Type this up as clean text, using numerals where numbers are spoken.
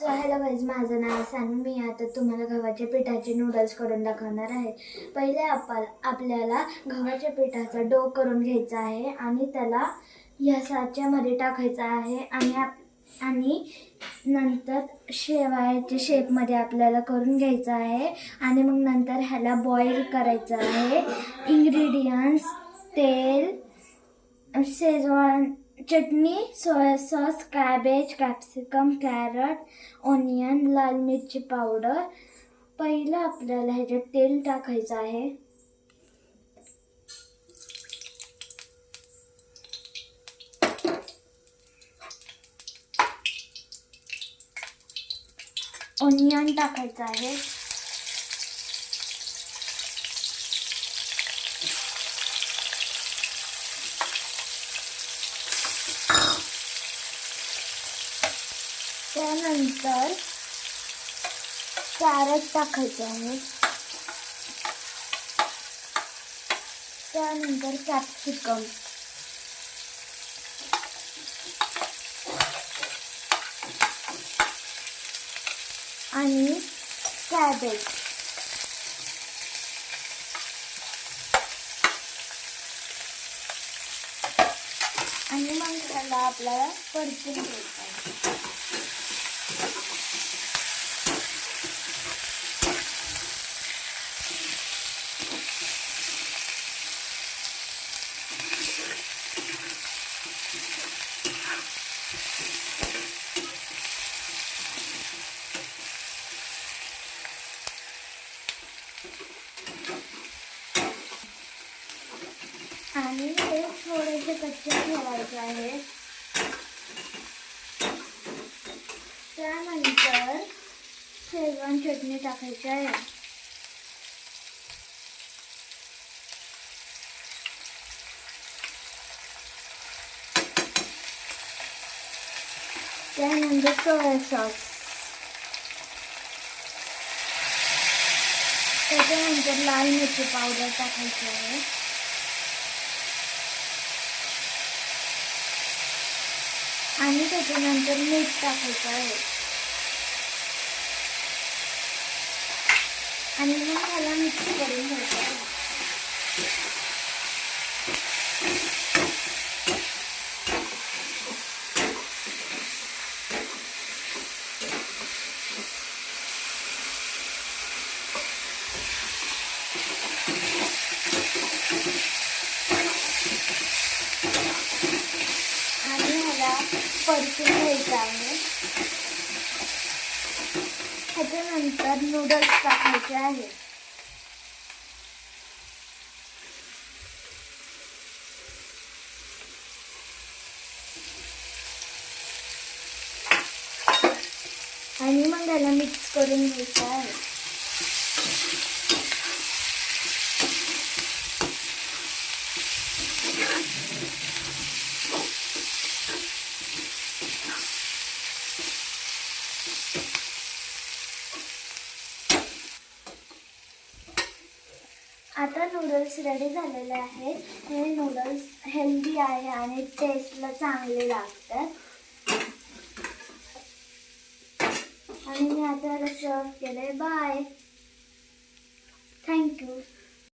Hello guys, माझं नाव सानू. मी आता तुम्हाला गव्हाच्या पिठाचे नूडल्स करून दाखवणार आहे. पहिले आपल्याला गव्हाच्या पिठाचा डो करून घ्यायचा आहे आणि त्याला या साच्यामध्ये टाकायचा आहे आणि नंतर शेवाळ्याच्या शेपमध्ये आपल्याला करून घ्यायचं आहे आणि मग नंतर ह्याला बॉईल करायचं आहे. इंग्रेडियंट्स: तेल, शेजवान चटणी, soya sauce, cabbage, capsicum, carrot, onion, लाल मिरची पावडर. पहिलं आपल्याला ह्याच्यात तेल टाकायचं आहे. ऑनियन टाकायचं आहे. त्यानंतर कॅरट टाकायचं आहे. त्यानंतर कॅप्सिकम, आणि कॅबेज. आणि मग त्याला आपल्याला परतून घ्यायचं आहे. आणि हे थोडेसे कच्चे ठेवायचे आहे. त्यानंतर शेजवान चटणी टाकायची आहे. त्यानंतर सोया सॉस. त्याच्यानंतर लाल मिरची पावडर टाकायची आहे. आणि त्याच्यानंतर मीठ टाकायचं आहे. आणि मग त्याला मिक्स करून घ्यायचं आहे. आणि ह्याला परतून घ्यायचं आहे. ह्याच्यानंतर नूडल्स टाकायचे आहे. आणि मग त्याला मिक्स करून घ्यायचं आहे. आता नूडल्स रेडी झालेले आहेत. हे नूडल्स हेल्दी आहे आणि टेस्टला चांगले लागतात. आणि मी आता सर्व केले. बाय. थँक्यू.